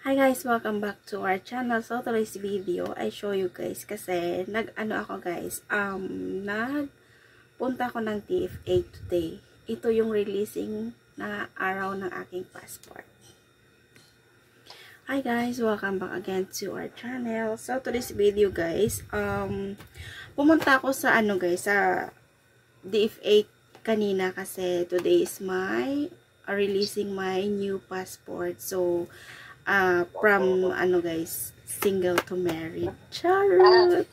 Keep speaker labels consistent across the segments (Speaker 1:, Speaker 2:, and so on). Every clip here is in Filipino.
Speaker 1: Hi guys, welcome back to our channel. So today's video, I show you guys kasi nagpunta ako ng TFA today. Ito yung releasing na araw ng aking passport. Hi guys, welcome back again to our channel. So today's video guys, pumunta ako sa sa DFA kanina kasi today is my releasing my new passport. So from guys, single to married. Charot!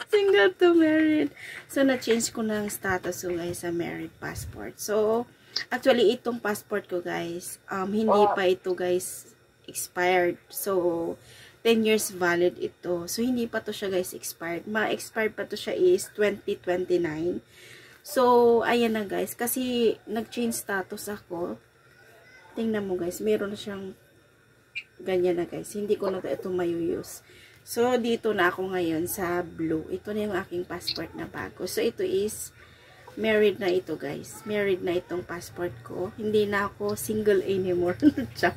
Speaker 1: Single to married. So na-change ko ng status ko guys sa married passport. So actually itong passport ko guys, hindi pa ito guys expired. So 10 years valid ito. So hindi pa to siya guys expired. Ma-expired pa to siya is 2029. So ayan na guys, kasi nag-change status ako. Tingnan mo guys, meron na siyang ganyan na guys. Hindi ko na ito mayuyuse. So, dito na ako ngayon sa blue. Ito na yung aking passport na bago. So, ito is married na ito guys. Married na itong passport ko. Hindi na ako single anymore. Char.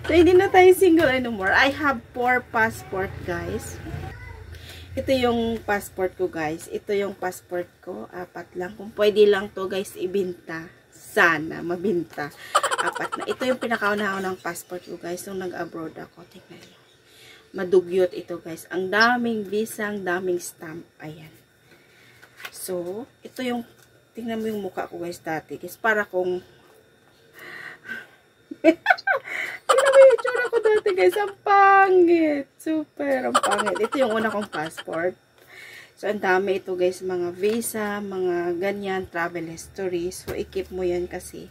Speaker 1: So, hindi na tayo single anymore. I have 4 passport guys. Ito yung passport ko guys. Ito yung passport ko. 4 lang. Kung pwede lang to guys ibenta. Sana mabinta. 4 na. Ito yung pinakauna ng passport ko guys nung nag-abroad ako. Tingnan niyo. Madugyot ito guys. Ang daming visa, ang daming stamp. Ayan. So, ito yung tingnan mo yung mukha ko guys dati. Guys, para kung tingnan mo yung itsura ko dati guys. Ang pangit. Super, ang pangit. Ito yung una kong passport. So, ang dami ito guys. Mga visa, mga ganyan, travel history. So, i-keep mo yan kasi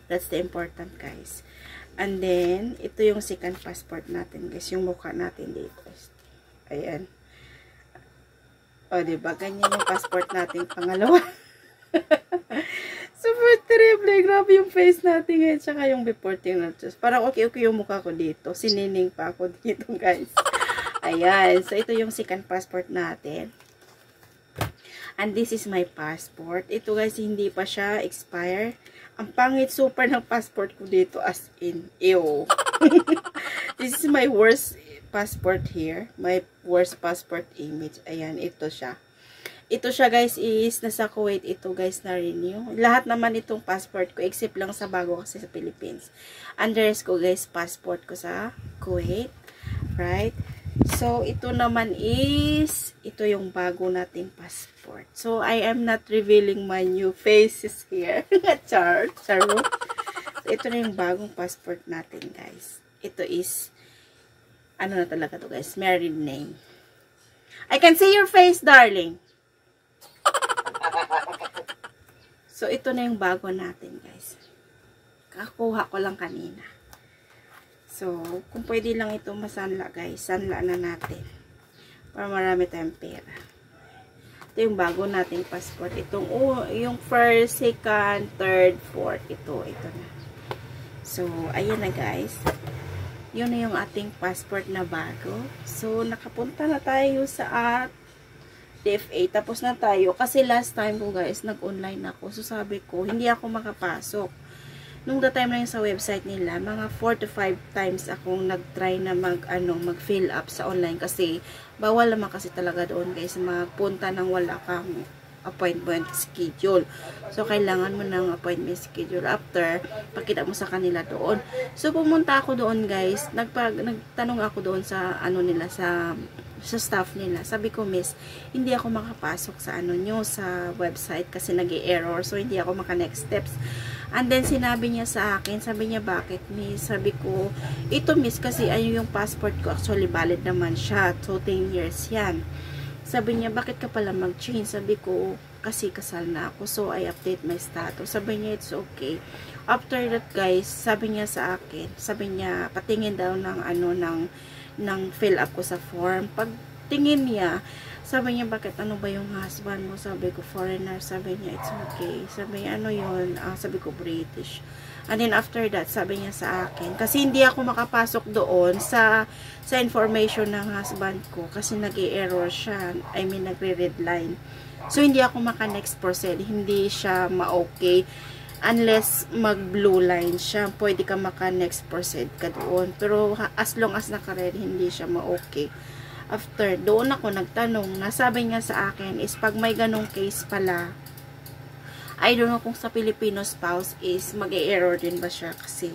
Speaker 1: that's the important guys. And then, ito yung second passport natin guys. Yung mukha natin dito. Ayan. O, diba? Ganyan yung passport natin pangalawa. Super terrible. Grabe yung face natin ngayon. Tsaka yung before tingnan. Parang okay yung mukha ko dito. Sinining pa ako dito guys. Ayan. So, ito yung second passport natin. And this is my passport. Ito guys, hindi pa siya expire. Ang pangit super ng passport ko dito as in. Ew. This is my worst passport here. My worst passport image. Ayan, ito siya. Ito siya guys is nasa Kuwait. Ito guys na renew. Lahat naman itong passport ko except lang sa bago kasi sa Philippines. And the rest ko guys, passport ko sa Kuwait. Right? So, ito naman is, ito yung bago nating passport. So, I am not revealing my new faces here. Charo. So, ito na yung bagong passport natin, guys. Ito is, ano na talaga to guys, married name. I can see your face, darling. So, ito na yung bago natin, guys. Kakuha ko lang kanina. So, kung pwede lang ito masanla guys, sanla na natin. Para marami tayong pera. Ito yung bago nating passport. Itong, yung first, second, third, fourth. Ito na. So, ayan na guys. Yun na yung ating passport na bago. So, nakapunta na tayo sa DFA. Tapos na tayo. Kasi last time ko guys, nag-online ako. So, sabi ko, hindi ako makapasok. Nung the time na yun sa website nila, mga 4 to 5 times akong nag-try na mag-fill up sa online kasi bawal naman kasi talaga doon guys magpunta nang wala kang appointment schedule. So, kailangan mo ng appointment schedule after pakita mo sa kanila doon. So, pumunta ako doon guys. Nagtanong ako doon sa nila sa staff nila. Sabi ko, miss, hindi ako makapasok sa nyo sa website kasi nag-i-error. So, hindi ako maka-next steps. And then, sinabi niya sa akin, sabi niya, bakit miss? Sabi ko, ito miss, kasi yung passport ko, actually valid naman siya. So, 10 years yan. Sabi niya, bakit ka pala mag-change? Sabi ko, kasi kasal na ako. So, I update my status. Sabi niya, it's okay. After that, guys, sabi niya sa akin, sabi niya, patingin daw ng fill up ko sa form. Pag tingin niya, sabi niya, bakit ano ba yung husband mo? Sabi ko, foreigner. Sabi niya, it's okay. Sabi niya, ano yun? Sabi ko, British. And then after that, sabi niya sa akin, kasi hindi ako makapasok doon sa information ng husband ko kasi nag-i-error siya. I mean, nagre-red line. So, hindi ako maka-next proceed. Hindi siya ma-okay. Unless mag-blue line siya, pwede ka maka-next proceed ka doon. Pero as long as naka-red, hindi siya ma-okay. After, doon ako nagtanong, nasabi niya sa akin is pag may ganong case pala, I don't know kung sa Filipino spouse is mag-e-error din ba siya kasi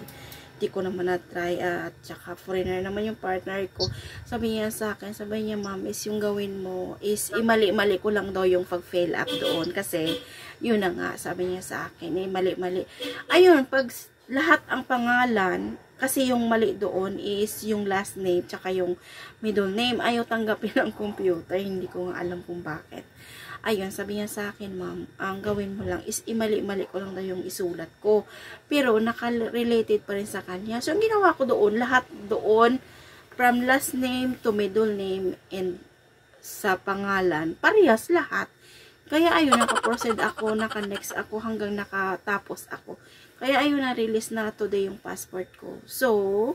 Speaker 1: di ko naman na-try at saka foreigner naman yung partner ko. Sabi niya sa akin, sabi niya, ma'am, is yung gawin mo is imali-mali ko lang daw yung pag-fail up doon kasi yun na nga, sabi niya sa akin, mali-mali. Ayun, pag lahat ang pangalan, kasi yung mali doon is yung last name tsaka yung middle name, ayaw tanggapin ng computer, hindi ko nga alam kung bakit. Ayun, sabi niya sa akin, ma'am, ang gawin mo lang is imali-mali ko lang daw yung isulat ko. Pero, naka-related pa rin sa kanya. So, ang ginawa ko doon, lahat doon, from last name to middle name and sa pangalan, parehas lahat. Kaya, ayun, naka-proceed ako, naka-next ako, hanggang nakatapos ako. Kaya, ayun, na-release na today yung passport ko. So,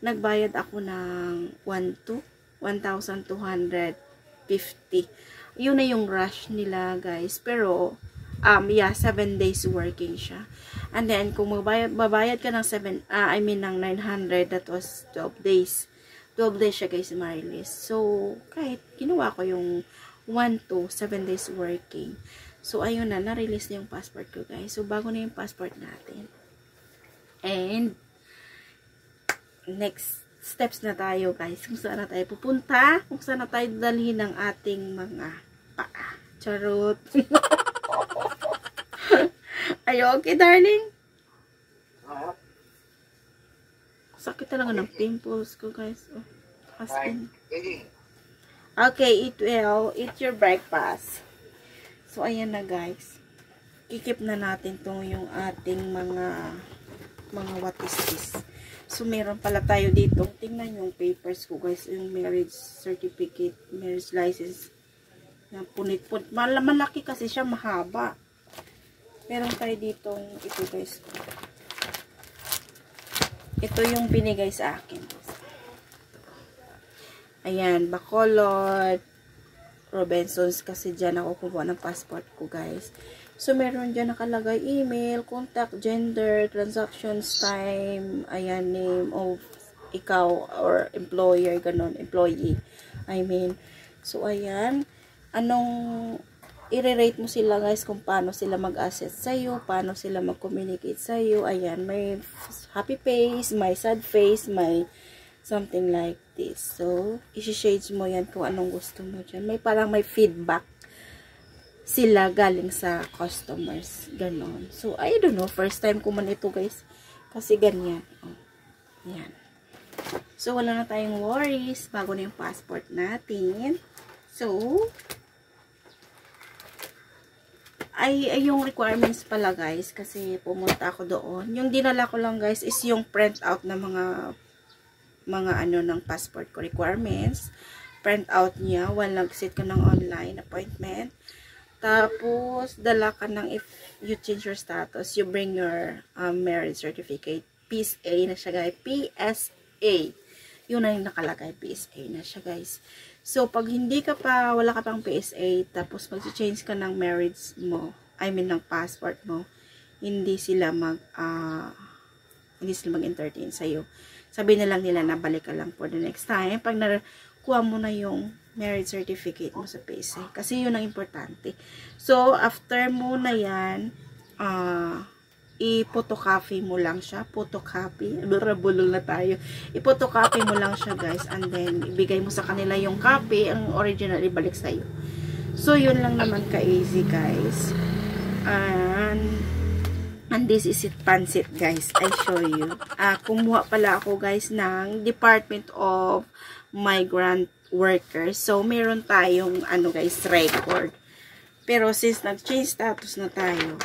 Speaker 1: nagbayad ako ng 1,250. Yun na yung rush nila, guys. Pero, yeah, 7 days working siya. And then, kung babayad ka ng ng 900, that was 12 days. 12 days siya, guys, ma-release. So, kahit ginawa ko yung 1 to 7 days working. So, ayun na, na-release na yung passport ko, guys. So, bago na yung passport natin. And, next steps na tayo, guys. Kung saan na tayo pupunta, kung saan na tayo dalhin ng ating mga paa. Charot. Are you okay, darling? Sakit talaga ng pimples ko, guys. Oh, askin. Okay, eat your breakfast. So, ayan na, guys. Kikip na natin tong yung ating mga what is this. So, meron pala tayo dito. Tingnan yung papers ko, guys. Yung marriage certificate, marriage license. Na punit-punit. Malaki kasi siya, mahaba. Meron tayo ditong ito, guys. Ito yung binigay sa akin. Ayan, Bacolod, Robinsons, kasi dyan ako kumuha ng passport ko, guys. So, meron dyan nakalagay email, contact, gender, transactions time, ayan, name of ikaw or employer, ganun, employee. I mean, so, ayan, anong i-rate mo sila, guys, kung paano sila mag-assess sa'yo, paano sila mag-communicate sa'yo. Ayan, may happy face, may sad face, may something like this. So, isi-shades mo yan kung anong gusto mo dyan. May parang may feedback sila galing sa customers. Ganon. So, I don't know. First time ko man ito, guys. Kasi ganyan. Oh, yan. So, wala na tayong worries bago na yung passport natin. So, ay yung requirements pala, guys, kasi pumunta ako doon. Yung dinala ko lang, guys, is yung print out na mga ano ng passport ko requirements. Print out niya while nag-sit ka ng online appointment. Tapos, dala ka ng, if you change your status, you bring your marriage certificate. PSA na siya, guys. PSA. Yun na yung nakalagay. PSA na siya, guys. So, pag hindi ka pa, wala ka pang PSA, tapos mag-change ka ng marriage mo, I mean, ng passport mo, hindi sila mag-entertain sa'yo. Sabi na lang nila na balik ka lang for the next time. Pag nakuha mo na yung marriage certificate mo sa PSA. Kasi yun ang importante. So, after mo na yan, i-photocopy mo lang siya. Photocopy. Bulol na tayo. I-photocopy mo lang siya, guys. And then, ibigay mo sa kanila yung copy. Ang original, ibalik sa'yo. So, yun lang naman ka-easy, guys. And this is it, pansit, guys. I show you. Kumuha pala ako, guys, ng Department of Migrant Workers. So, meron tayong, guys, record. Pero, since nag-change status na tayo,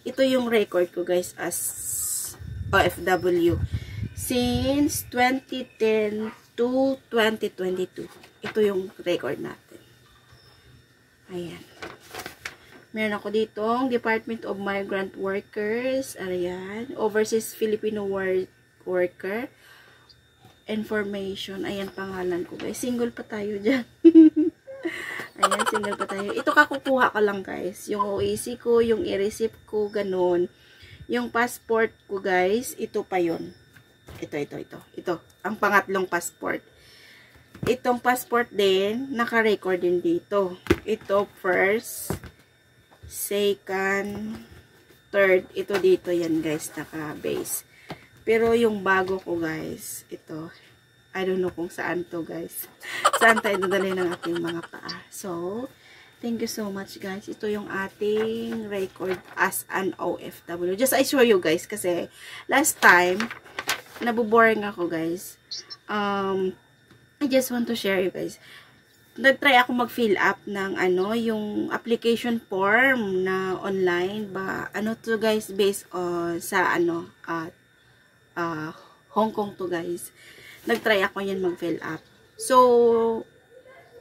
Speaker 1: ito yung record ko, guys, as OFW. Since 2010 to 2022. Ito yung record natin. Ayan. Meron ako ditong Department of Migrant Workers. Ayan. Overseas Filipino Worker. Information. Ayan pangalan ko, guys. Single pa tayo dyan. Ayan, single pa tayo. Ito kakukuha ko lang guys. Yung OAC ko, yung i-receipt ko, ganun. Yung passport ko guys, ito pa yun. Ito. Ang pangatlong passport. Itong passport din, naka-record din dito. Ito first, second, third. Ito dito yan guys, naka-base. Pero yung bago ko guys, ito. I don't know kung saan to guys. Saan tayo dadalhin ng ating mga paa. So, thank you so much guys. Ito yung ating record as an OFW. Just I show you guys kasi last time, nabuboring ako guys. I just want to share you guys. Nag-try ako mag-fill up ng yung application form na online ba. Ano to guys, based on sa Hong Kong to guys. Nag-try ako yan mag-fill up. So,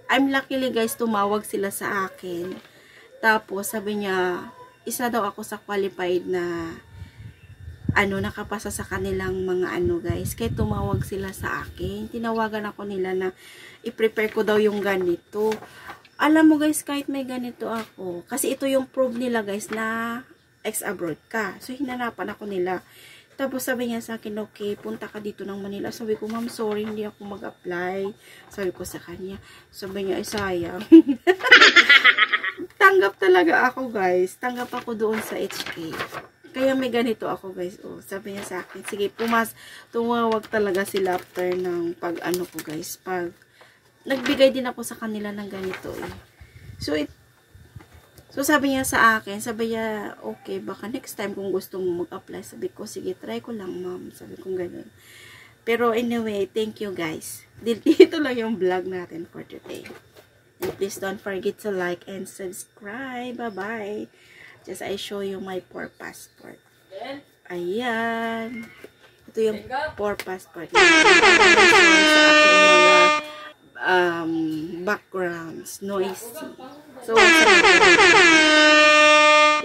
Speaker 1: I'm luckily guys, tumawag sila sa akin. Tapos, sabi niya, isa daw ako sa qualified na nakapasa sa kanilang mga guys. Kaya tumawag sila sa akin. Tinawagan ako nila na i-prepare ko daw yung ganito. Alam mo guys, kahit may ganito ako. Kasi ito yung proof nila guys na ex-abroad ka. So, hinanapan ako nila. Tapos sabi niya sa akin, okay, punta ka dito ng Manila. Sabi ko, ma'am, sorry, hindi ako mag-apply. Sabi ko sa kanya. Sabi niya, sayang. Tanggap talaga ako, guys. Tanggap ako doon sa HK. Kaya may ganito ako, guys. Oh, sabi niya sa akin, sige, tumawag talaga sila after ng pag-ano ko, guys. Nagbigay din ako sa kanila ng ganito, eh. So, sabi niya sa akin, sabi niya, okay, baka next time kung gusto mo mag-apply. Sabi ko, sige, try ko lang, ma'am. Sabi ko ganun. Pero anyway, thank you guys. Dito lang yung vlog natin for today. And please don't forget to like and subscribe. Bye-bye. Just I show you my poor passport. Ayan. Ito yung poor passport. Sa aking mga backgrounds, noisy. So, ito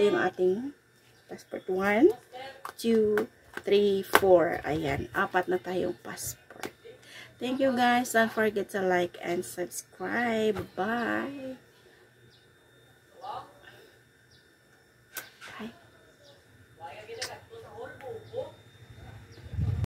Speaker 1: yung ating passport. 1, 2, 3, 4. Ayan. 4 na tayong passport. Thank you guys. Don't forget to like and subscribe. Bye.